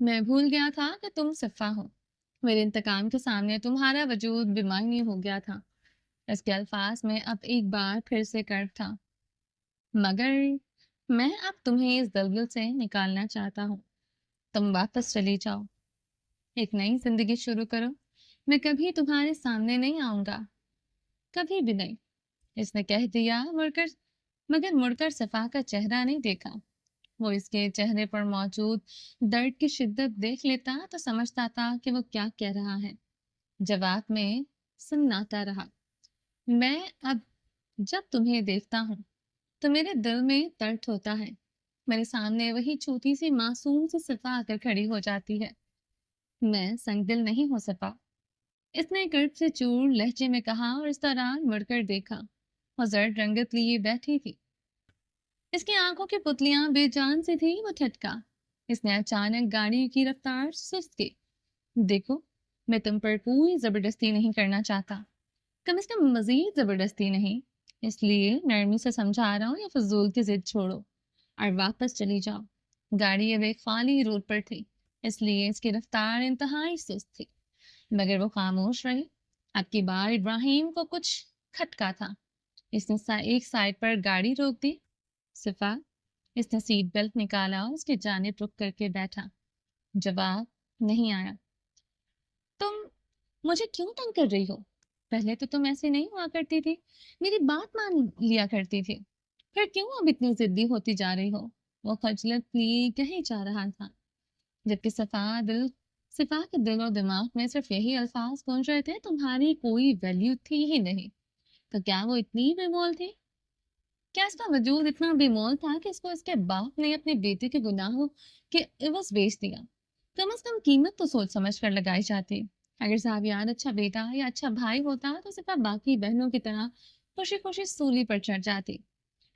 میں بھول گیا تھا کہ تم صفا ہو. میرے انتقام کے سامنے تمہارا وجود بے معنی ہو گیا تھا. اس کے الفاظ میں اب ایک بار پھر سے کرب تھا. مگر میں اب تمہیں اس دلدل سے نکالنا چاہتا ہوں. تم واپس چلی جاؤ. ایک نئی زندگی شروع کرو. میں کبھی تمہارے سامنے نہیں آؤں گا. کبھی بھی نہیں. اس نے کہہ دیا مگر مڑ کر صفا کا چہرہ نہیں دیکھا. وہ اس کے چہرے پر موجود درد کی شدت دیکھ لیتا تو سمجھتا تھا کہ وہ کیا کہہ رہا ہے. جواب میں سناتا رہا. میں اب جب تمہیں دیکھتا ہوں تو میرے دل میں درد ہوتا ہے. میرے سامنے وہی چھوٹی سی معصوم سی صفا آ کر کھڑی ہو جاتی ہے. میں سنگ دل نہیں ہو صفا. اس نے کرب سے چور لہجے میں کہا اور اس دوران مڑ کر دیکھا. وہ زرد رنگت لیے بیٹھی تھی. اس کی آنکھوں کی پتلیاں بے جان سی تھی. وہ ٹھٹکا. اس نے اچانک گاڑی کی رفتار سست کی. دیکھو میں تم پر کوئی زبردستی نہیں کرنا چاہتا. کم از کم مزید زبردستی نہیں. اس لیے نرمی سے سمجھا رہا ہوں یا فضول کی ضد چھوڑو اور واپس چلی جاؤ. گاڑی اب ایک خالی روڈ پر تھی اس لیے اس کی رفتار انتہائی سست تھی. مگر وہ خاموش رہی. اب کی بار ابراہیم کو کچھ کھٹکا تھا. اس نے ایک سائڈ پر گاڑی روک دی. صفا. اس نے سیٹ بیلٹ نکالا اور اس کی جانب رک کر کے بیٹھا. جواب نہیں آیا. تم مجھے کیوں تنگ کر رہی ہو؟ پہلے تو تم ایسے نہیں ہوا کرتی تھی. میری بات مان لیا کرتی تھی. پھر کیوں اب اتنی ضدی ہوتی جا رہی ہو؟ وہ خجلت لیے کہے جا رہا تھا جبکہ صفا کے دل اور دماغ میں صرف یہی الفاظ گونج رہے تھے. تمہاری کوئی ویلیو تھی ہی نہیں. تو کیا وہ اتنی بے مول تھی؟ کیا اس کا وجود اتنا بے مول تھا کہ اس کو اس کے باپ نے اپنے بیٹے کے گناہوں کے عوض بیچ دیا؟ کم از کم قیمت تو سوچ سمجھ کر لگائی جاتی. اگر ساویان اچھا بیٹا یا اچھا بھائی ہوتا تو صرف باقی بہنوں کی طرح خوشی خوشی سولی پر چڑھ جاتی.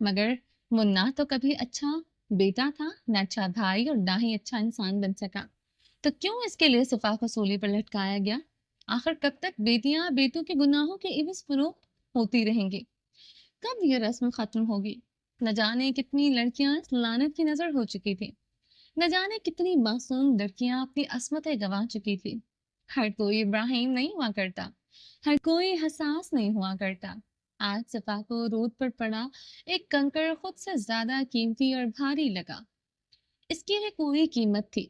مگر وہ نہ تو کبھی اچھا بیٹا تھا نہ اچھا بھائی اور نہ ہی اچھا انسان بن سکا. تو کیوں اس کے لیے صفا کو سولی پر لٹکایا گیا؟ آخر کب تک بیٹیاں بیٹوں کے گناہوں کے عوض فروخت ہوتی رہیں گی؟ کب یہ رسم ختم ہوگی؟ نہ جانے کتنی لڑکیاں اس لعنت کی نظر ہو چکی تھی. نہ جانے کتنی معصوم لڑکیاں اپنی عصمتیں گنوا چکی تھی. ہر کوئی ابراہیم نہیں ہوا کرتا. ہر کوئی حساس نہیں ہوا کرتا. آج صفا کو روڈ پر پڑا ایک کنکر خود سے زیادہ قیمتی اور بھاری لگا. اس کی بھی کوئی قیمت تھی.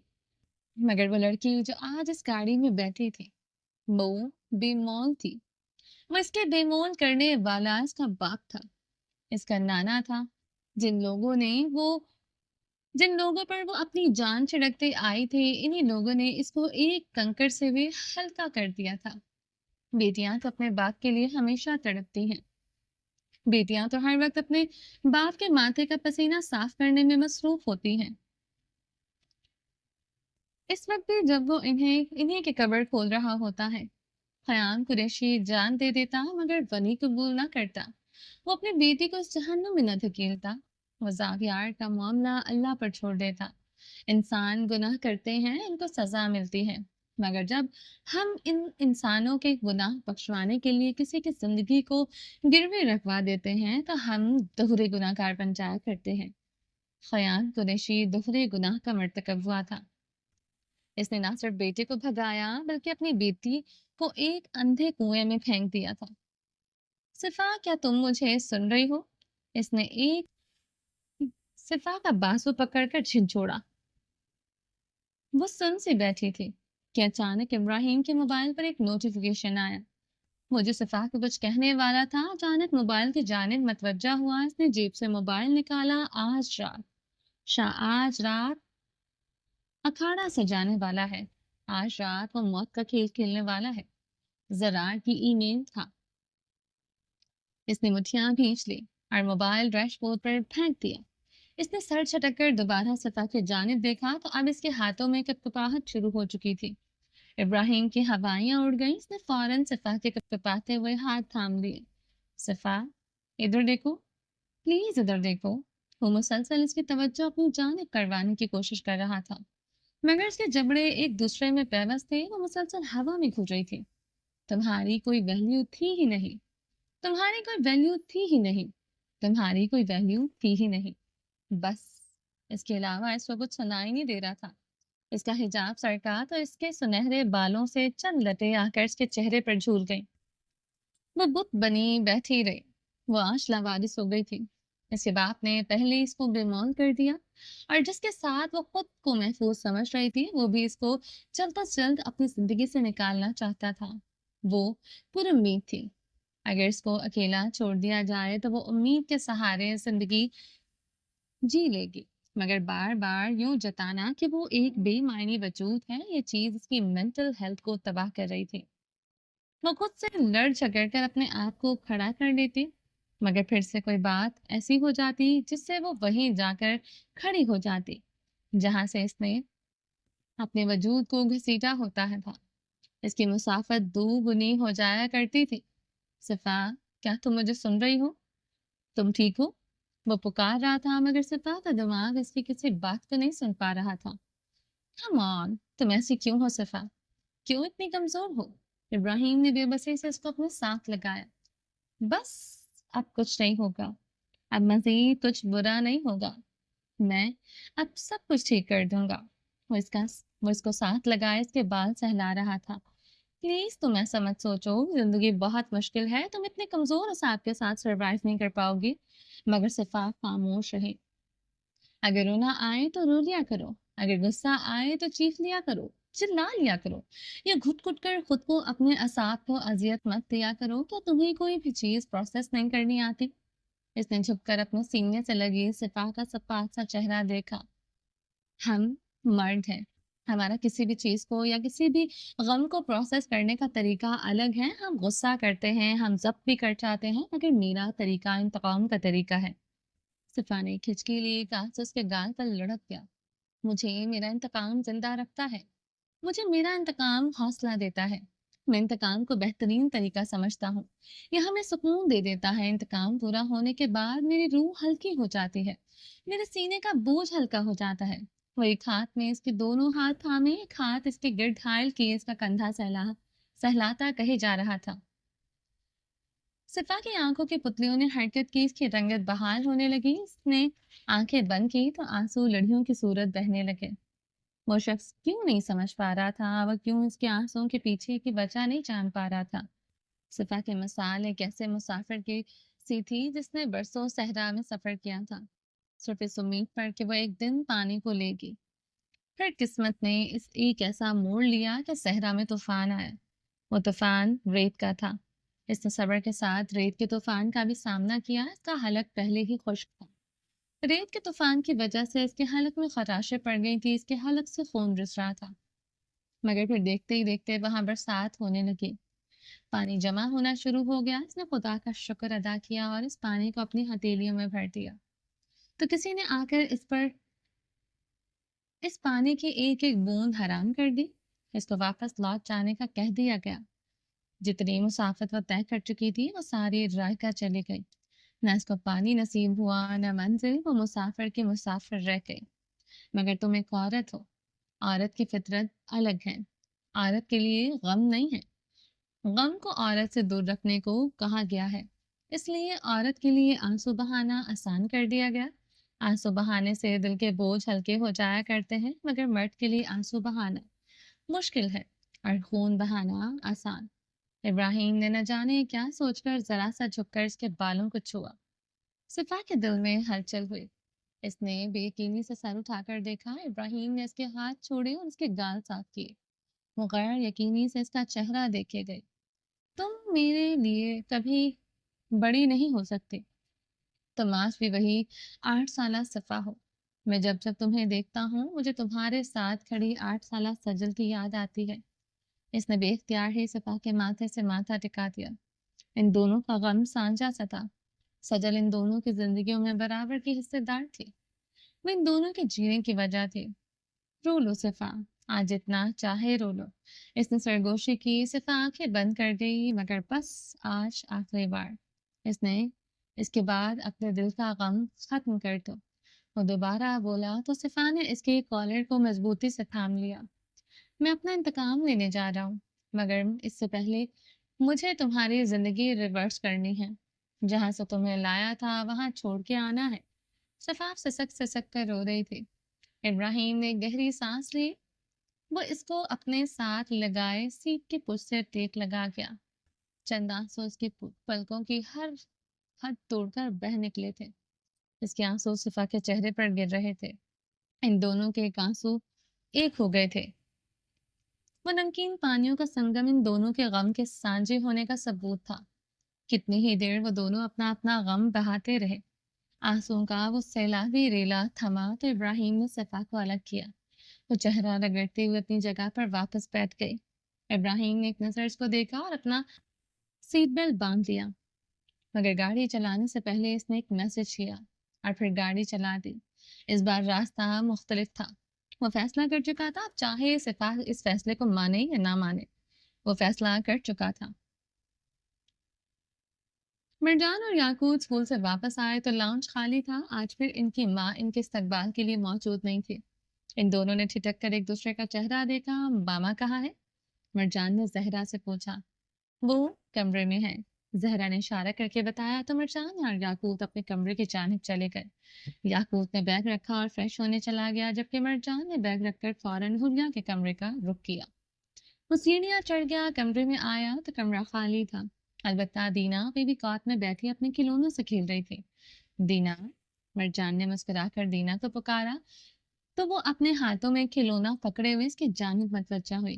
مگر وہ لڑکی جو آج اس گاڑی میں بیٹھی تھی وہ بے مول تھی. وہ اس کے بے مول کرنے والا اس کا باپ تھا. اس کا نانا تھا. جن لوگوں پر وہ اپنی جان چھڑکتے آئے تھے انہی لوگوں نے اس کو ایک کنکر سے بھی ہلکا کر دیا تھا. بیٹیاں تو اپنے باپ کے لیے ہمیشہ تڑپتی ہیں. بیٹیاں تو ہر وقت اپنے باپ کے ماتھے کا پسینہ صاف کرنے میں مصروف ہوتی ہیں. اس وقت بھی جب وہ انہیں کے قبر کھول رہا ہوتا ہے خیام قریشی جان دے دیتا مگر بنی قبول نہ کرتا. وہ اپنی بیٹی کو اس جہنم میں نہ دھکیلتا. وہ زاویار کا معاملہ اللہ پر چھوڑ دیتا. انسان گناہ کرتے ہیں ان کو سزا ملتی ہے. مگر جب ہم ان انسانوں کے گناہ بخشوانے کے لیے کسی کی زندگی کو گروے رکھوا دیتے ہیں تو ہم دوہرے گناہ گار بن جایا کرتے ہیں. خیام قریشی دوہرے گناہ کا مرتکب ہوا تھا. اس نے نہ صرف بیٹے کو بھگایا بلکہ اپنی بیٹی کو ایک اندھے کنویں میں پھینک دیا تھا. صفا کیا تم مجھے سن رہی ہو؟ اس نے ایک صفا کا بازو پکڑ کر جھنجھوڑا. وہ سن سے بیٹھی تھی کہ اچانک ابراہیم کے موبائل پر ایک نوٹیفیکیشن آیا. وہ جو صفا کو کچھ کہنے والا تھا اچانک موبائل کی جانب متوجہ ہوا. اس نے جیب سے موبائل نکالا. آج رات اکھاڑا سجانے والا ہے. آج رات وہ موت کا کھیل کھیلنے والا ہے. زرار کی ای میل تھا. اس نے مٹھیاں بھینچ لی اور موبائل ڈیش بورڈ پر پھینک دیا. اس نے سر چھٹک کر دوبارہ صفا کی جانب دیکھا تو اب اس کے ہاتھوں میں کپکپاہٹ شروع ہو چکی تھی. ابراہیم کی ہوائیاں اڑ گئیں. اس نے فوراً صفا کے کپکپاتے ہوئے ہاتھ تھام لیے. صفا ادھر دیکھو پلیز ادھر دیکھو. وہ مسلسل اس کی توجہ اپنی جانب کروانے کی کوشش کر رہا تھا مگر اس کے جبڑے ایک دوسرے میں پیوست تھے. وہ مسلسل ہوا میں کھل رہی تھی. تمہاری کوئی ویلیو تھی ہی نہیں. تمہاری کوئی ویلیو تھی ہی نہیں. تمہاری کوئی ویلیو تھی ہی نہیں. بس اس کے علاوہ اس کو کچھ سنائی نہیں دے رہا تھا. اس کا حجاب سرکا تو اس کے سنہرے بالوں سے چند لٹیں آ کر اس کے چہرے پر جھول گئیں۔ وہ بت بنی بیٹھی رہی۔ وہ آج لاوارث ہو گئی تھی۔ اس کے باپ نے پہلے اس کو بے مول کر دیا، اور جس کے ساتھ وہ خود کو محفوظ سمجھ رہی تھی وہ بھی اس کو جلد از جلد اپنی زندگی سے نکالنا چاہتا تھا۔ وہ پر امید تھی، اگر اس کو اکیلا چھوڑ دیا جائے تو وہ امید کے سہارے زندگی جی لے گی، مگر بار بار یوں جتانا کہ وہ ایک بے معنی وجود ہے، یہ چیز اس کی مینٹل ہیلتھ کو تباہ کر رہی تھی۔ وہ خود سے لڑ جھگڑ کر اپنے آپ کو کھڑا کر لیتی، مگر پھر سے کوئی بات ایسی ہو جاتی جس سے وہ وہیں جا کر کھڑی ہو جاتی جہاں سے اس نے اپنے وجود کو گھسیٹا ہوتا ہے تھا۔ اس کی مسافت دو گنی ہو جایا کرتی تھی۔ صفا، کیا تم مجھے سن رہی ہو؟ تم ٹھیک ہو؟ وہ پکار رہا تھا، مگر صفا کا دماغ اس کی کسی بات کو نہیں سن پا رہا تھا۔ کم آن، تم ایسی کیوں ہو صفا؟ کیوں اتنی کمزور ہو؟ ابراہیم نے بے بسی سے اس کو اپنے ساتھ لگایا۔ بس اب کچھ نہیں ہوگا، اب مزید کچھ برا نہیں ہوگا، میں اب سب کچھ ٹھیک کر دوں گا۔ وہ اس کو ساتھ لگائے اس کے بال سہلا رہا تھا۔ پلیز تم ایسا مت سوچو، زندگی بہت مشکل ہے، تم اتنے کمزور حساب کے ساتھ سروائیو نہیں کر پاؤ گی۔ مگر صفا خاموش رہی۔ اگر رونا آئے تو رو لیا کرو، اگر غصہ آئے تو چیخ لیا کرو، چلا لیا کرو، یا گھٹ گھٹ کر خود کو اپنے اعصاب کو اذیت مت دیا کرو۔ کیا تمہیں کوئی بھی چیز پروسیس نہیں کرنی آتی؟ اس نے جھک کر اپنے سینے سے لگی صفا کا سپاٹ سا چہرہ دیکھا۔ ہم مرد ہیں، ہمارا کسی بھی چیز کو یا کسی بھی غم کو پروسیس کرنے کا طریقہ الگ ہے۔ ہم غصہ کرتے ہیں، ہم ضبط بھی کر جاتے ہیں، مگر میرا طریقہ انتقام کا طریقہ ہے۔ صفا نے کھچکی لی، کاغذ اس کے گال پر لڑک گیا۔ مجھے میرا انتقام زندہ رکھتا ہے، مجھے میرا انتقام حوصلہ دیتا ہے، میں انتقام کو بہترین طریقہ سمجھتا ہوں، یہ ہمیں سکون دے دیتا ہے۔ انتقام پورا ہونے کے بعد میری روح ہلکی ہو جاتی ہے، میرے سینے کا بوجھ ہلکا ہو جاتا ہے۔ وہ ایک ہاتھ میں اس کے دونوں ہاتھ تھامے، ایک ہاتھ اس کے گرد حائل کیے اس کا کندھا سہلاتا کہے جا رہا تھا۔ صفا کی آنکھوں کی پتلیوں نے حرکت کی، اس کی رنگت بحال ہونے لگی۔ اس نے آنکھیں بند کی تو آنسو لڑیوں کی صورت بہنے لگے۔ وہ شخص کیوں نہیں سمجھ پا رہا تھا، وہ کیوں اس کے آنسوؤں کے پیچھے کی وجہ نہیں جان پا رہا تھا۔ صفا کی مثال ایک ایسے مسافر کی سی تھی جس نے برسوں صحرا میں سفر کیا تھا، صرف اس امید پر کہ وہ ایک دن پانی کو لے گی۔ پھر قسمت نے اس ایک ایسا موڑ لیا کہ صحرا میں طوفان آیا۔ وہ طوفان ریت کا تھا۔ اس نے صبر کے ساتھ ریت کے طوفان کا بھی سامنا کیا۔ اس کا حلق پہلے ہی خشک تھا۔ ریت کے طوفان کی وجہ سے اس کے حلق میں خراشیں پڑ گئی تھی، اس کے حلق سے خون رس رہا تھا۔ مگر پھر دیکھتے ہی دیکھتے وہاں برسات ہونے لگی، پانی جمع ہونا شروع ہو گیا۔ اس نے خدا کا شکر ادا کیا اور اس پانی کو اپنی ہتھیلیوں میں بھر دیا۔ تو کسی نے آ کر اس پانی کی ایک ایک بوند حرام کر دی۔ اس کو واپس لوٹ جانے کا کہہ دیا گیا۔ جتنی مسافت وہ طے کر چکی تھی وہ ساری رائے کا چلی گئی۔ نہ اس کو پانی نصیب ہوا، نہ منزل، وہ مسافر کی مسافر رہ گئی۔ مگر تم ایک عورت ہو، عورت کی فطرت الگ ہے، عورت کے لیے غم نہیں ہے۔ غم کو عورت سے دور رکھنے کو کہا گیا ہے، اس لیے عورت کے لیے آنسو بہانا آسان کر دیا گیا۔ آنسو بہانے سے دل کے بوجھ ہلکے ہو جایا کرتے ہیں، مگر مرد کے لیے آنسو بہانا مشکل ہے اور خون بہانا آسان۔ ابراہیم نے نہ جانے کیا سوچ کر ذرا سا جھک کر اس کے بالوں کو چھوا۔ صفا کے دل میں ہلچل ہوئی۔ اس نے بے یقینی سے سر اٹھا کر دیکھا۔ ابراہیم نے اس کے ہاتھ چھوڑے اور اس کے گال صاف کیے۔ وہ غیر یقینی سے اس کا چہرہ دیکھے گئے۔ تم میرے لیے کبھی بڑی نہیں ہو سکتی، تم آج بھی وہی 8 سالہ صفا ہو۔ میں جب جب تمہیں دیکھتا ہوں مجھے تمہارے ساتھ کھڑی 8 سالہ سجل کی یاد آتی ہے۔ اس نے بے اختیار ہی صفا کے ماتھے سے ماتھا ٹکا دیا۔ ان دونوں کا غم سانجا سا تھا۔ سجل ان دونوں کی زندگیوں میں برابر کی حصے دار تھی، وہ ان دونوں کے جینے کی وجہ تھی۔ رو لو صفا، آج جتنا چاہے رو لو۔ اس نے سرگوشی کی۔ صفا آنکھیں بند کر گئی، مگر بس آج آخری بار۔ اس کے بعد اپنے دل کا غم ختم کر دو۔ وہ دوبارہ بولا تو صفا نے اس کے کالر کو مضبوطی سے تھام لیا۔ میں اپنا انتقام لینے جا رہا ہوں، مگر اس سے پہلے مجھے تمہاری زندگی ریورس کرنی ہے۔ جہاں سے تمہیں لایا تھا وہاں چھوڑ کے آنا ہے۔ صفا سسک سسک کر رو رہی تھی۔ ابراہیم نے گہری سانس لی وہ اس کو اپنے ساتھ لگائے سیٹ کے پش سے ٹیک لگا گیا۔ چند آنسو اس کی پلکوں کی ہر حد توڑ کر بہہ نکلے تھے۔ اس کے آنسو صفا کے چہرے پر گر رہے تھے۔ ان دونوں کے ایک آنسو ایک ہو گئے تھے۔ وہ نمکین پانیوں کا سنگم ان دونوں کے غم کے سانجے ہونے کا ثبوت تھا۔ کتنی ہی دیر وہ دونوں اپنا اپنا غم بہاتے رہے۔ آنسوؤں کا وہ سیلابی ریلا تھما تو ابراہیم نے صفا کو الگ کیا۔ وہ چہرہ رگڑتے ہوئے اپنی جگہ پر واپس بیٹھ گئی۔ ابراہیم نے ایک نظر اس کو دیکھا اور اپنا سیٹ بیلٹ باندھ لیا، مگر گاڑی چلانے سے پہلے اس نے ایک میسج کیا اور پھر گاڑی چلا دی۔ اس بار راستہ مختلف تھا۔ وہ فیصلہ کر چکا تھا، اب چاہے صفا اس فیصلے کو مانے یا نہ مانے، وہ فیصلہ کر چکا تھا۔ مرجان اور یاقوت اسکول سے واپس آئے تو لاؤنج خالی تھا۔ آج پھر ان کی ماں ان کے استقبال کے لیے موجود نہیں تھی۔ ان دونوں نے ٹھٹک کر ایک دوسرے کا چہرہ دیکھا۔ ماما کہاں ہے؟ مرجان نے زہرا سے پوچھا۔ وہ کمرے میں ہے، زہرا نے اشارہ کر کے بتایا تو مرجان اور یاقوت اپنے کمرے کی جانب چلے گئے۔ یاقوت نے بیگ رکھا اور فریش ہونے چلا گیا، جبکہ مرجان نے بیگ رکھ کر فوراً حلیہ کے کمرے کا رخ کیا۔ وہ سیڑھیاں چڑھ گیا، کمرے میں آیا تو کمرہ خالی تھا، البتہ دینا بیبی کاٹ میں بیٹھی اپنے کھلونوں سے کھیل رہی تھی۔ دینا، مرجان نے مسکرا کر دینا کو پکارا تو وہ اپنے ہاتھوں میں کھلونا پکڑے ہوئے اس کی جانب متوجہ ہوئی۔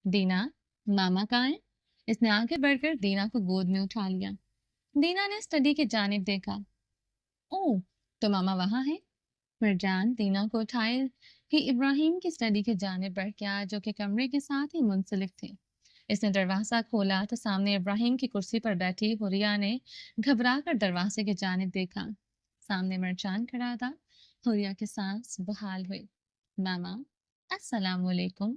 دینا، ماما کہاں ہے؟ اس نے آگے بڑھ کر دینا کو گود میں اٹھا لیا۔ دینا نے اسٹڈی کی جانب دیکھا۔ اوہ، تو ماما وہاں ہے؟ مرجان دینا کو اٹھائے کہ ابراہیم کی اسٹڈی کی جانب بڑھ گیا، جو کہ کمرے کے ساتھ ہی منسلک تھے۔ اس نے دروازہ کھولا تو سامنے ابراہیم کی کرسی پر بیٹھی حوریا نے گھبرا کر دروازے کی جانب دیکھا۔ سامنے مرجان کھڑا تھا۔ حوریا کے سانس بحال ہوئی۔ ماما، السلام علیکم۔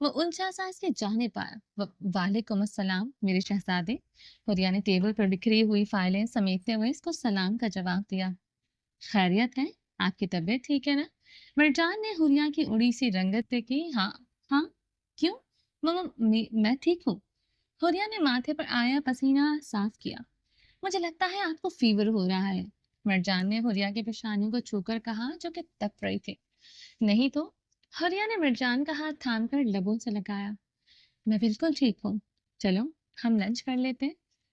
وہ الجھا سا اس کی جانب آیا۔ وعلیکم السلام میرے شہزادے۔ حوریا نے ٹیبل پر بکھری ہوئی فائلیں سمیٹتے ہوئے اس کو سلام کا جواب دیا۔ خیریت ہے؟ آپ کی طبیعت ٹھیک ہے نا؟ مرجان نے حوریا کی اڑی سی رنگت دیکھی۔ ہاں ہاں، کیوں؟ ماما میں ٹھیک ہوں۔ حوریا نے ماتھے پر آیا پسینہ صاف کیا۔ مجھے لگتا ہے آپ کو فیور ہو رہا ہے، مرجان نے حوریا کی پیشانی کو چھو کر کہا، جو کہ تپ رہی تھی۔ نہیں تو، حوریا نے مرجان کا ہاتھ تھام کر لبوں سے لگایا۔ میں بالکل ٹھیک ہوں، چلو ہم لنچ کر لیتے۔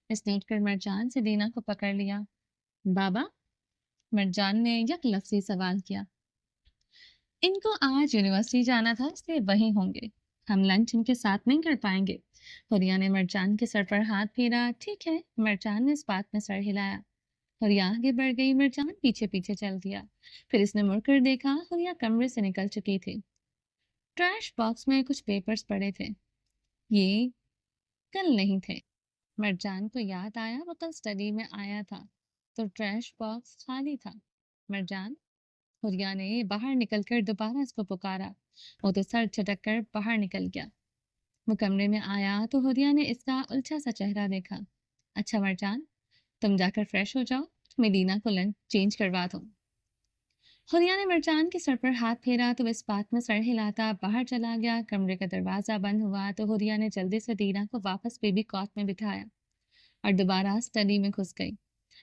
اس نے اٹھ کر مرجان سے دینا کو پکڑ لیا۔ بابا؟ مرجان نے یک لفظی سوال کیا۔ ان کو آج یونیورسٹی جانا تھا، اس لیے وہیں ہوں گے، ہم لنچ ان کے ساتھ نہیں کر پائیں گے۔ حوریا نے مرجان کے سر پر ہاتھ پھیرا۔ ٹھیک ہے، مرجان نے اس بات میں سر ہلایا۔ حوریا آگے بڑھ گئی، مرجان پیچھے پیچھے چل دیا۔ پھر اس نے مڑ کر دیکھا، حوریا کمرے سے نکل چکی تھی۔ ٹریش باکس میں کچھ پیپرز پڑے تھے، یہ کل نہیں تھے۔ مرجان کو یاد آیا وہ کل اسٹڈی میں آیا تھا تو ٹریش باکس خالی تھا۔ مرجان، حوریا نے باہر نکل کر دوبارہ اس کو پکارا۔ وہ تو سر چھٹک کر باہر نکل گیا۔ وہ کمرے میں آیا تو حوریا نے اس کا الجھا سا چہرہ دیکھا۔ اچھا مرجان، تم جا کر فریش ہو جاؤ، میں دینا کو لنچ چینج کروا دوں۔ حوریا نے مرجان کے سر پر ہاتھ پھیرا تو اس بات میں سر ہلاتا باہر چلا گیا۔ کمرے کا دروازہ بند ہوا تو حوریا نے جلدی سے دینا کو واپس بیبی کاٹ میں بٹھایا اور دوبارہ اسٹڈی میں گھس گئی۔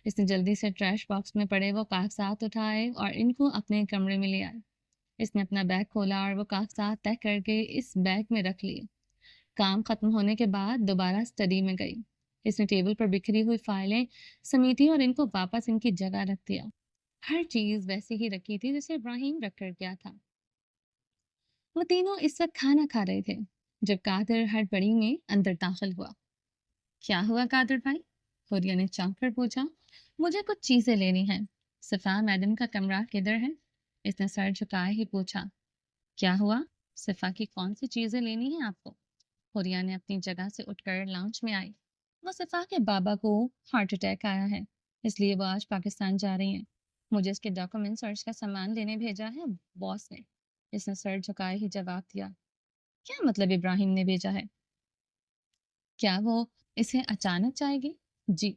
اس نے جلدی سے ٹریش باکس میں پڑے وہ کاغذات اٹھائے اور ان کو اپنے کمرے میں لے آئی۔ اس نے اپنا بیگ کھولا اور وہ کاغذات طے کر کے اس بیگ میں رکھ لیے۔ کام ختم ہونے کے بعد دوبارہ اسٹڈی میں گئی۔ اس نے ٹیبل پر بکھری ہوئی فائلیں سمیٹی اور ان کو واپس ان کی جگہ رکھ دیا۔ ہر چیز ویسے ہی رکھی تھی جسے ابراہیم رکھ کر گیا تھا۔ وہ تینوں اس وقت کھانا کھا رہے تھے جب قادر ہڑبڑی میں اندر داخل ہوا۔ کیا ہوا قادر بھائی؟ حوریا نے چونک کر پوچھا۔ مجھے کچھ چیزیں لینی ہیں۔ صفا میڈم کا کمرہ کدھر ہے؟ اس نے سر جھکائے ہی پوچھا۔ کیا ہوا؟ صفا کی کون سی چیزیں لینی ہیں آپ کو؟ حوریا نے اپنی جگہ سے اٹھ کر لاؤنج میں آئی۔ وہ صفا کے بابا کو ہارٹ اٹیک آیا ہے، اس لیے وہ آج پاکستان جا رہی ہیں۔ مجھے اس کے ڈاکومنٹس اور اس کا سامان لینے بھیجا ہے باس نے۔ اس نے سر جھکائے ہی جواب دیا۔ کیا مطلب ابراہیم نے بھیجا ہے؟ کیا وہ اسے اچانک چاہے گی؟ جی،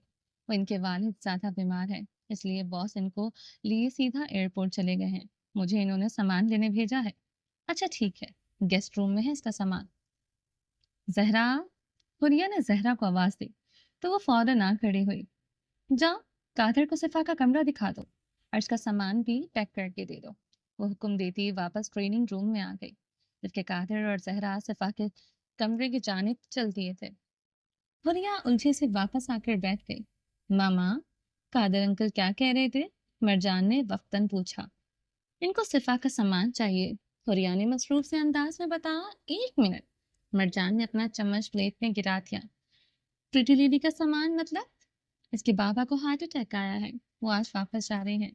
وہ ان کے والد زیادہ بیمار ہیں، اس لیے باس ان کو لیے سیدھا ایئرپورٹ چلے گئے ہیں۔ مجھے انہوں نے سامان لینے بھیجا ہے۔ اچھا ٹھیک ہے، گیسٹ روم میں ہے اس کا سامان۔ زہرا، حوریا نے زہرا کو آواز دی تو وہ فوراً آ کھڑی ہوئی۔ جاؤ قادر کو صفا کا کمرہ دکھا دو اور اس کا سامان بھی پیک کر کے دے دو۔ وہ حکم دیتی واپس ٹریننگ روم میں آ گئی۔ جبکہ قادر اور زہرا صفا کے کمرے کی جانب چل دیے تھے۔ حریہ الجھے سے واپس آ کر بیٹھ گئی۔ ماما، قادر انکل کیا کہہ رہے تھے؟ مرجان نے وقتاً پوچھا۔ ان کو صفا کا سامان چاہیے، حریہ نے مصروف سے انداز میں بتایا۔ 1 منٹ، مرجان نے اپنا چمچ پلیٹ میں گرا دیا۔ پریٹی لیڈی کا سامان مطلب؟ اس کے بابا کو ہارٹ اٹیک آیا ہے، وہ آج واپس جا رہے ہیں۔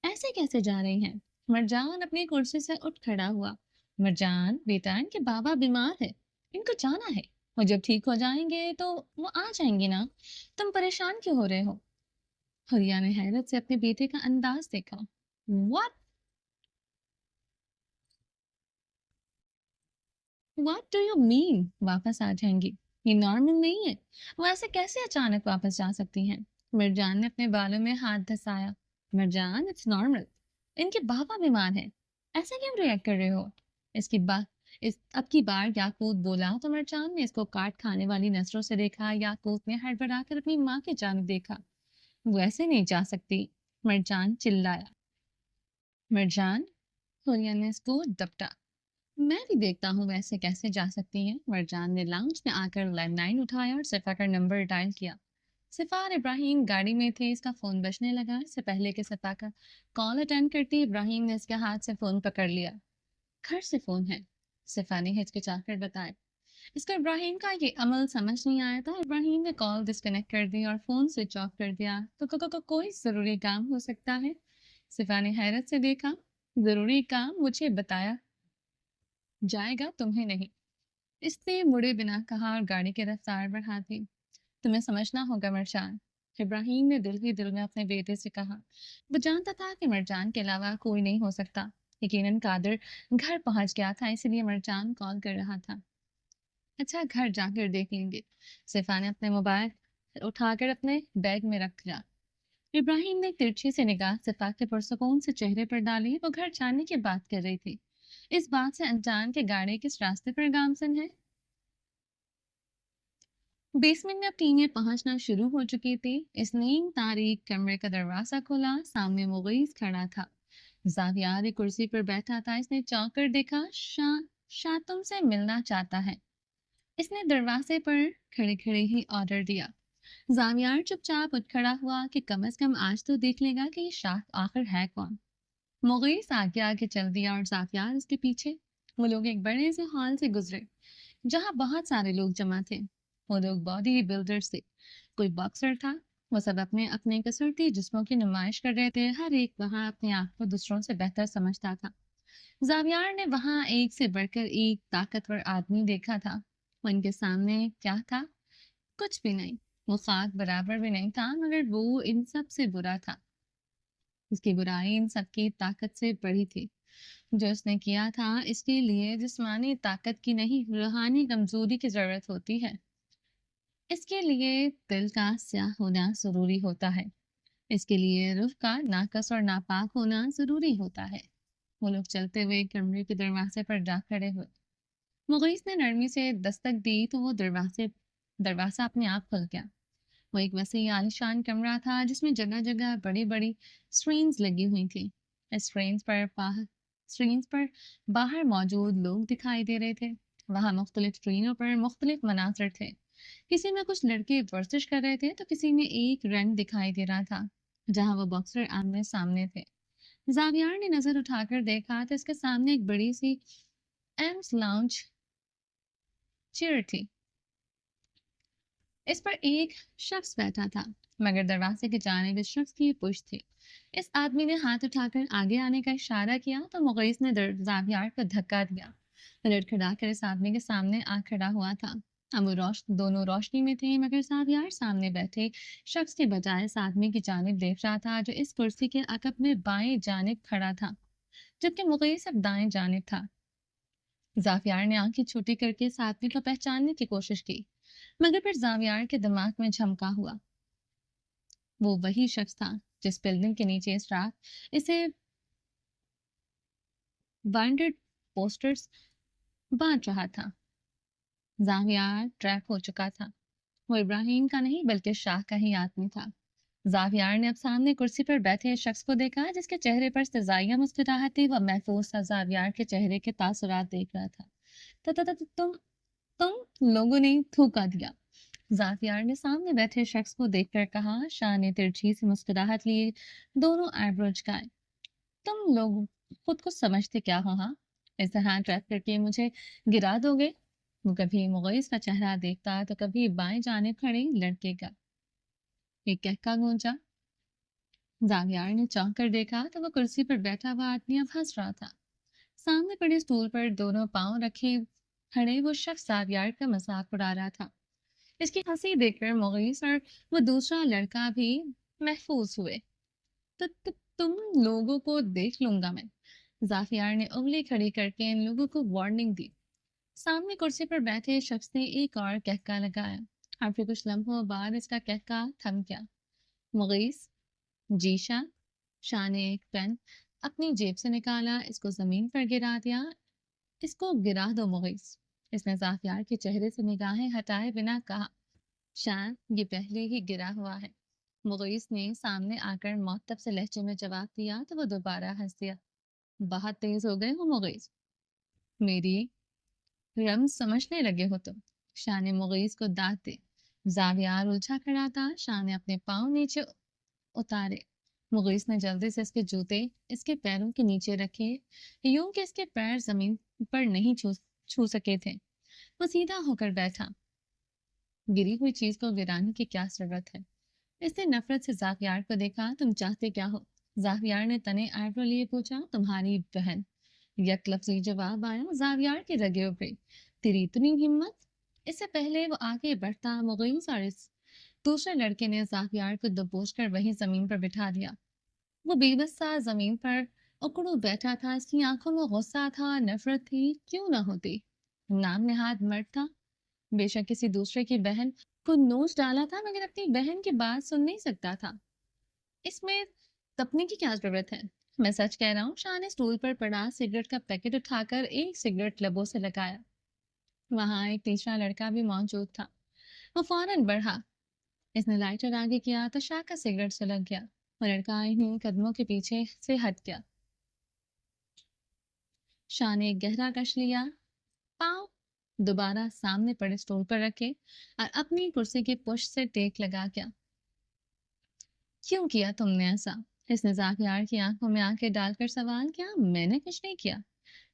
ایسے کیسے جا رہی ہیں؟ مرجان اپنی کرسی سے اٹھ کھڑا ہوا۔ مرجان بیٹا، ان کے بابا بیمار ہے، ان کو جانا ہے، اور جب ٹھیک ہو جائیں گے تو وہ آ جائیں گی نا، تم پریشان کیوں ہو رہے ہو؟ حریہ نے حیرت سے اپنے بیٹے کا انداز دیکھا۔ What do you mean واپس آ جائیں گی؟ یہ نارمل نہیں ہے، وہ ایسے کیسے اچانک واپس جا سکتی ہیں؟ مرجان نے اپنے بالوں میں ہاتھ دھسایا۔ مرجان، اٹس نارمل، ان کے بابا بیمار ہیں، ایسے کیوں ریئیکٹ کر رہے ہو؟ اب کی بار یاقوت بولا تو مرجان نے اس کو کاٹ کھانے والی نظروں سے دیکھا۔ یاقوت نے ہڑبڑا کر اپنی ماں کی جانب دیکھا۔ وہ ایسے نہیں جا سکتی، مرجان چلایا۔ مرجان، حریہ نے اس کو دبٹا۔ میں بھی دیکھتا ہوں ویسے کیسے جا سکتی ہیں۔ مرجان نے لاؤنج میں آ کر لینڈ لائن اٹھایا اور صفا کا نمبر ڈائل کیا۔ صفا اور ابراہیم گاڑی میں تھے، اس کا فون بجنے لگا۔ اس سے پہلے کہ صفا کا کال اٹینڈ کرتی، ابراہیم نے اس کے ہاتھ سے فون پکڑ لیا۔ گھر سے فون ہے، صفا نے ہچکچا کر بتایا۔ اس کو ابراہیم کا یہ عمل سمجھ نہیں آیا تھا۔ ابراہیم نے کال ڈسکنیکٹ کر دی اور فون سوئچ آف کر دیا۔ تو کوئی ضروری کام ہو سکتا ہے؟ صفا نے حیرت سے دیکھا۔ ضروری کام مجھے بتایا جائے گا، تمہیں نہیں، اس نے مڑے بنا کہا اور گاڑی کی رفتار بڑھا دی۔ تمہیں سمجھنا ہوگا مرجان، ابراہیم نے دل ہی دل میں اپنے بیٹے سے کہا۔ وہ جانتا تھا کہ مرجان کے علاوہ کوئی نہیں ہو سکتا۔ یقیناً قادر گھر پہنچ گیا تھا، اسی لیے مرجان کال کر رہا تھا۔ اچھا، گھر جا کر دیکھ لیں گے۔ صفا نے اپنے موبائل اٹھا کر اپنے بیگ میں رکھ دیا۔ ابراہیم نے ترچھی سے نگاہ صفا کے پرسکون سے چہرے پر ڈالی۔ وہ گھر جانے کی بات کر رہی تھی، اس بات سے انجان کے گاڑی کس راستے پر گامزن ہے۔ بیسمنٹ میں اب ٹینیں پہنچنا شروع ہو چکی تھی۔ اس نیم تاریک کمرے کا دروازہ کھلا، سامنے مغیث کھڑا تھا۔ زاویار ایک کرسی پر بیٹھا تھا۔ اس نے چونک کر دیکھا۔ شاہ تم سے ملنا چاہتا ہے، اس نے دروازے پر کھڑے کھڑے ہی آرڈر دیا۔ زاویار چپ چاپ اٹھ کھڑا ہوا کہ کم از کم آج تو دیکھ لے گا کہ یہ شاہ آخر ہے کون۔ مغیث آگے آگے چل دیا اور زاویار اس کے پیچھے۔ وہ لوگ ایک بڑے سے ہال سے گزرے جہاں بہت سارے لوگ جمع تھے۔ وہ لوگ باڈی بلڈرز تھے، کوئی باکسر تھا۔ وہ سب اپنے اپنے کسرتی جسموں کی نمائش کر رہے تھے۔ ہر ایک وہاں اپنے آپ کو دوسروں سے بہتر سمجھتا تھا۔ زاویار نے وہاں ایک سے بڑھ کر ایک طاقتور آدمی دیکھا تھا۔ وہ ان کے سامنے کیا تھا؟ کچھ بھی نہیں۔ وہ خاک برابر بھی نہیں تھا، مگر وہ ان سب سے برا تھا۔ اس کی برائی ان سب کی طاقت سے بڑی تھی۔ جو اس نے کیا تھا، اس کے لیے جسمانی طاقت کی نہیں، روحانی کمزوری کی ضرورت ہوتی ہے۔ اس کے لیے دل کا سیاہ ہونا ضروری ہوتا ہے، اس کے لیے روح کا ناقص اور ناپاک ہونا ضروری ہوتا ہے۔ وہ لوگ چلتے ہوئے کمرے کے دروازے پر جا کھڑے ہوئے۔ مغیث نے نرمی سے دستک دی تو وہ دروازہ اپنے آپ کھل گیا۔ وہ ایک وسیع عالیشان کمرہ تھا جس میں جگہ جگہ بڑی بڑی اسکرینز لگی ہوئی تھیں۔ اسکرینز پر باہر موجود لوگ دکھائی دے رہے تھے۔ وہاں مختلف اسکرینوں پر مختلف مناظر تھے۔ کسی میں کچھ لڑکے ورزش کر رہے تھے تو کسی میں ایک رنگ دکھائی دے رہا تھا جہاں وہ باکسر آمنے سامنے تھے۔ زاویار نے نظر اٹھا کر دیکھا تو اس کے سامنے ایک بڑی سی ایمس لاؤنج چیئر تھی۔ اس پر ایک شخص بیٹھا تھا، مگر دروازے کی جانب اس شخص کی پشت تھی۔ اس آدمی نے ہاتھ اٹھا کر آگے آنے کا اشارہ کیا تو مغیث نے زاویار کو دھکا دیا۔ لڑکھڑا کر اس آدمی کے سامنے آ کھڑا ہوا تھا۔ اب وہ دونوں روشنی میں تھے، مگر زاویار سامنے بیٹھے شخص کے بجائے اس آدمی کی جانب دیکھ رہا تھا جو اس کرسی کے عقب میں بائیں جانب کھڑا تھا، جبکہ مغیث اب دائیں جانب تھا۔ زاویار نے آنکھیں چھوٹی کر کے اس آدمی کو پہچاننے کی کوشش کی، مگر پھر زاویار کے دماغ میں جھمکا ہوا۔ وہ وہی شخص تھا جس بلڈنگ کے نیچے اس رات اسے بائنڈڈ پوسٹرز بانٹ رہا تھا۔ زاویار ٹریپ ہو چکا تھا۔ وہ ابراہیم کا نہیں بلکہ شاہ کا ہی آدمی تھا۔ زاویار نے اب سامنے کرسی پر بیٹھے شخص کو دیکھا جس کے چہرے پر استزائیہ مسکراہٹ تھی. وہ محفوظ سا زاویار کے چہرے کے تاثرات دیکھ رہا تھا. تم لوگوں نے تھوکا دیا. زاویار نے سامنے بیٹھے شخص کو دیکھ کر کہا. شاہ نے ترچھی سی مسکراہٹ لیے دونوں آئیبرو جھکائے. تم لوگ خود کو سمجھتے کیا ہو؟ ہاں، اس طرح ٹریپ کر کے مجھے گرا دو گے؟ وہ کبھی مغیث کا چہرہ دیکھتا تو کبھی بائیں جانب کھڑے لڑکے کا. ایک کہکا گونجا. زاویار نے چونک کر دیکھا تو وہ کرسی پر بیٹھا ہوا آدمی اب ہنس رہا تھا. سامنے پڑے اسٹول پر دونوں پاؤں رکھے کھڑے وہ شخص زاویار کا مذاق اڑا رہا تھا. اس کی ہنسی دیکھ کر مغیث اور وہ دوسرا لڑکا بھی محفوظ ہوئے. تم لوگوں کو دیکھ لوں گا میں. زاویار نے انگلی کھڑی کر کے ان لوگوں کو وارننگ دی. سامنے کرسی پر بیٹھے شخص نے ایک اور کہکا لگایا اور پھر کچھ لمحوں بعد اس کا کہکا تھم گیا. مغیث. جی شاہ. شاہ نے ایک پین اپنی جیب سے نکالا, اس کو زمین پر گرا دیا. اس کو گرا دو مغیث. اس نے زاویار کے چہرے سے نگاہیں ہٹائے بنا کہا. شاہ, یہ پہلے ہی گرا ہوا ہے. مغیث نے سامنے آ کر معتب سے لہجے میں جواب دیا تو وہ دوبارہ ہنس دیا. بہت تیز ہو گئے ہو مغیث, میری رمز سمجھنے لگے ہو تم. شاہ نے مغیث کو دانت دے. زاویار الجھا کھڑا تھا. شاہ نے اپنے پاؤں نیچے اتارے. مغیث نے جلدی سے اس کے جوتے اس کے پیروں کے نیچے رکھے یوں کہ اس کے پیر زمین پر نہیں چھو سکے تھے. وہ سیدھا ہو کر بیٹھا. گری ہوئی چیز کو گرانے کی کیا ضرورت ہے؟ اس نے نفرت سے زاویار کو دیکھا. تم چاہتے کیا ہو؟ زاویار نے تنے آئیبرو لیے پوچھا. تمہاری بہن. یک لفظی جواب آیا. زاویار کی رگیں ابھری. تیری اتنی ہمت؟ اس سے پہلے وہ آگے بڑھتا مغیث اور اس دوسرے لڑکے نے زاویار کو دبوچ کر وہیں زمین پر بٹھا دیا. وہ بے بس سا زمین پر اکڑو بیٹھا تھا. اس کی آنکھوں میں غصہ تھا, نفرت تھی. کیوں نہ ہوتی؟ نام نہاد مرد تھا. بے شک کسی دوسرے کی بہن کو نوچ ڈالا تھا مگر اپنی بہن کی بات سن نہیں سکتا تھا. اس میں تپنے کی کیا ضرورت ہے؟ میں سچ کہہ رہا ہوں. شاہ نے سٹول پر پڑا سگریٹ کا پیکٹ اٹھا کر ایک سگریٹ لبوں سے لگایا. وہاں ایک تیسرا لڑکا بھی موجود تھا. وہ فوراً بڑھا. اس نے لائٹر آگے کیا تو شاہ کا سگریٹ سلگ گیا. وہ لڑکا انہیں قدموں کے پیچھے سے ہٹ گیا. شاہ نے ایک گہرا کش لیا. پاؤں دوبارہ سامنے پڑے اسٹول پر رکھے اور اپنی کرسی کی پشت سے ٹیک لگا گیا. کیوں کیا تم نے ایسا؟ اس نے زاویار کی آنکھوں میں آنکھیں ڈال کر سوال کیا. میں نے کچھ نہیں کیا.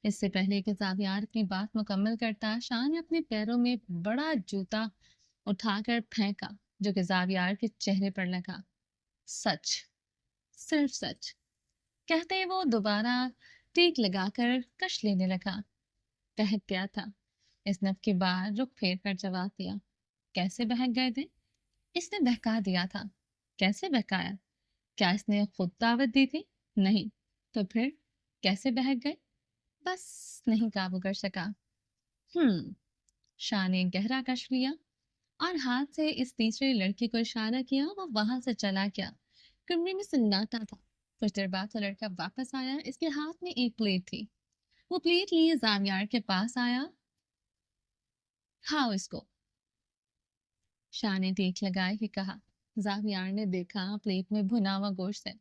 اس سے پہلے کہ زاویار اپنی بات مکمل کرتا شاہ نے اپنے پیروں میں بڑا جوتا اٹھا کر پھینکا جو کہ زاویار کے چہرے پر لگا. سچ, صرف سچ. کہتے وہ دوبارہ ٹیک لگا کر کش لینے لگا. بہک گیا تھا. اس نے اب کی بار رخ پھیر کر جواب دیا. کیسے بہک گئے تھے؟ اس نے بہکا دیا تھا. کیسے بہکایا؟ کیا اس نے خود دعوت دی تھی؟ نہیں. تو پھر کیسے بہک گئے؟ بس نہیں قابو کر سکا. شاہ نے گہرا کش لیا اور ہاتھ سے اس تیسرے لڑکے کو اشارہ کیا. وہ وہاں سے چلا گیا. کمرے میں سناٹا تھا. کچھ دیر بعد وہ لڑکا واپس آیا. اس کے ہاتھ میں ایک پلیٹ تھی. وہ پلیٹ لیے زاویار کے پاس آیا. کھاؤ اس کو. شاہ نے ٹیک لگائے ہی کہا. زاویار نے دیکھا پلیٹ میں بھنا ہوا گوشت ہے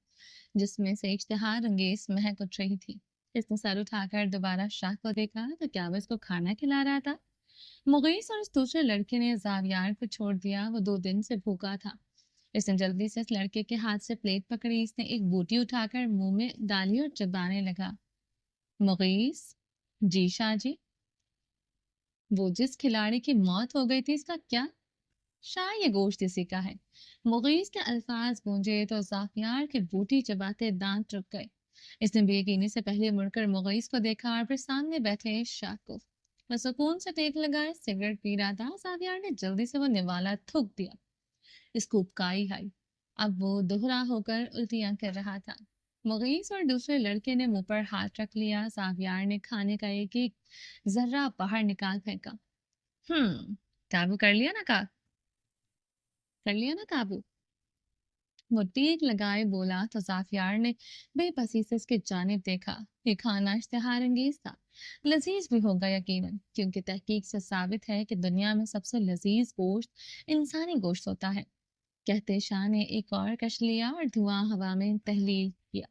جس میں سے اشتہار انگیز مہک اٹھ رہی تھی. اس نے سر اٹھا کر دوبارہ شاہ کو دیکھا تو کیا وہ اس کو کھانا کھلا رہا تھا؟ مغیث اور اس دوسرے لڑکے نے زاویار کو چھوڑ دیا. وہ 2 دن سے بھوکا تھا. اس نے جلدی سے اس لڑکے کے ہاتھ سے پلیٹ پکڑی. اس نے ایک بوٹی اٹھا کر منہ میں ڈالی اور چبانے لگا. مغیث. جی شاہ جی. وہ جس کھلاڑی کی موت ہو گئی تھی اس کا کیا؟ شاہ, یہ گوشت اسی کا ہے. مغیث کے الفاظ گونجے تو زاویار کے بوٹی چباتے دانت رک گئے. اس نے بے یقینی سے پہلے مڑ کر مغیث کو دیکھا اور پھر سامنے بیٹھے شاہ کو. وہ سکون سے ٹیک لگائے سگریٹ پی رہا تھا. زاویار نے جلدی سے وہ نوالا تھوک دیا. اس کو اپکائی آئی. اب وہ دوہرا ہو کر الٹیاں کر رہا تھا. مغیث اور دوسرے لڑکے نے منہ پر ہاتھ رکھ لیا. زاویار نے کھانے کا ایک ایک ذرہ باہر نکال پھینکا. قابو کر لیا نا قابو. وہ ٹیک لگائے بولا تو زاویار نے بے بسی سے اس کی جانب دیکھا. یہ کھانا اشتہار انگیز تھا. لذیذ بھی ہوگا یقیناً, کیونکہ تحقیق سے ثابت ہے کہ دنیا میں سب سے لذیذ گوشت انسانی گوشت ہوتا ہے. کہتے شاہ نے ایک اور کش لیا اور دھواں ہوا میں تحلیل کیا۔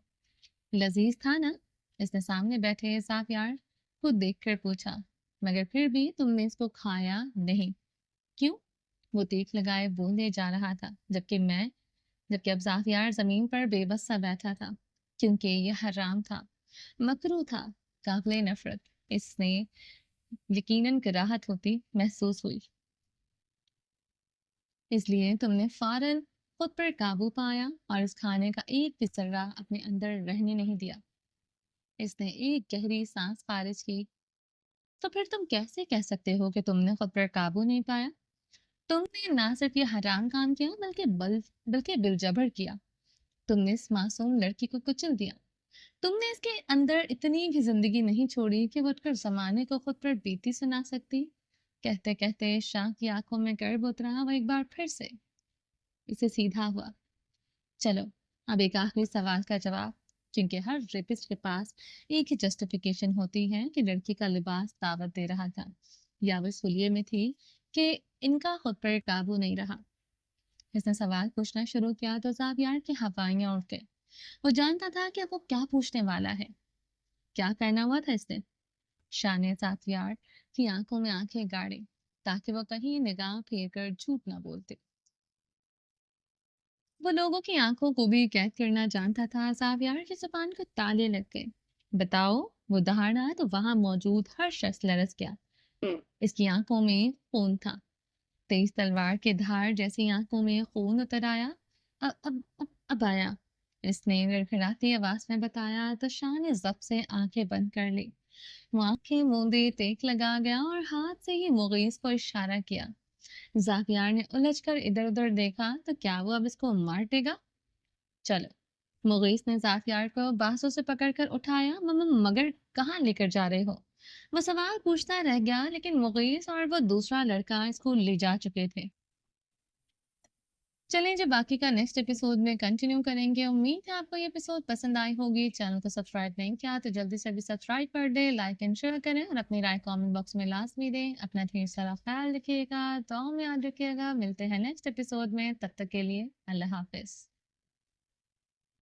لذیذ تھا نا؟ اس نے سامنے بیٹھے سافیار کو دیکھ کر پوچھا۔ مگر پھر بھی تم نے اس کو کھایا نہیں، کیوں؟ وہ تیک لگائے بولے جا رہا تھا، جبکہ اب سافیار زمین پر بے بس سا بیٹھا تھا، کیونکہ یہ حرام تھا، مکروہ تھا، قابل نفرت۔ اس نے یقیناً کراہت ہوتی محسوس ہوئی، اس لیے تم نے فوراً خود پر قابو پایا اور اس کھانے کا ایک بھی ذرہ اپنے اندر رہنے نہیں دیا۔ اس نے ایک گہری سانس خارج کی۔ تو پھر تم کیسے کہہ سکتے ہو کہ تم نے خود پر قابو نہیں پایا؟ تم نے نہ صرف یہ حرام کام کیا بلکہ بالجبر کیا۔ تم نے اس معصوم لڑکی کو کچل دیا۔ تم نے اس کے اندر اتنی بھی زندگی نہیں چھوڑی کہ وہ اٹھ کر زمانے کو خود پر بیتی سنا سکتی۔ کہتے کہتے شاہ کی آنکھوں میں گرب اترا، وہ ایک بار پھر سے اسے سیدھا ہوا۔ چلو اب ایک آخری سوال کا جواب، کیونکہ ہر ریپسٹ کے پاس ایک ہی جسٹیفیکیشن ہوتی ہے کہ لڑکی کا لباس دعوت دے رہا تھا، یا وہ اس حلیے میں تھی کہ ان کا خود پر قابو نہیں رہا۔ اس نے سوال پوچھنا شروع کیا تو زاویار کی ہوائیاں اٹھ گئے۔ وہ جانتا تھا کہ اب وہ کیا پوچھنے والا ہے۔ کیا کرنا ہوا تھا اس نے؟ شاہ نے زاویار کی آنکھوں میں آنکھیں گاڑی تاکہ وہ کہیں نگاہ پھیر کر جھوٹ نہ بولتے۔ وہ لوگوں کی آنکھوں کو بھی قید کرنا جانتا تھا۔ زاویار کی زبان کو تالے لگ گئے۔ بتاؤ، وہ دہاڑا تو وہاں موجود ہر شخص لرز گیا۔ اس کی آنکھوں میں خون تھا، تیز تلوار کے دھار جیسی آنکھوں میں خون اتر آیا۔ اب آیا، اس نے گڑگڑاتی آواز میں بتایا تو شاہ نے ضبط سے آنکھیں بند کر لی۔ وہ آنکھیں موندے ٹیک لگا گیا اور ہاتھ سے ہی مغیث کو اشارہ کیا۔ زاویار نے الجھ کر ادھر ادھر دیکھا تو کیا وہ اب اس کو مار دے گا؟ چلو۔ مغیث نے زاویار کو بازو سے پکڑ کر اٹھایا۔ مگر کہاں لے کر جا رہے ہو؟ وہ سوال پوچھتا رہ گیا، لیکن مغیث اور وہ دوسرا لڑکا اس کو لے جا چکے تھے۔ چلیں جب باقی کا نیکسٹ ایپیسوڈ میں کنٹینیو کریں گے۔ امید ہے آپ کو یہ ایپیسوڈ پسند آئی ہوگی۔ چینل کو سبسکرائب نہیں کیا تو جلدی سے بھی سبسکرائب کر دیں، لائک اینڈ شیئر کریں اور اپنی رائے کامنٹ باکس میں لازمی دیں۔ اپنا ڈھیر سارا خیال رکھیے گا، دعاؤں میں یاد رکھیے گا۔ ملتے ہیں نیکسٹ ایپیسوڈ میں، تب تک کے لیے اللہ حافظ۔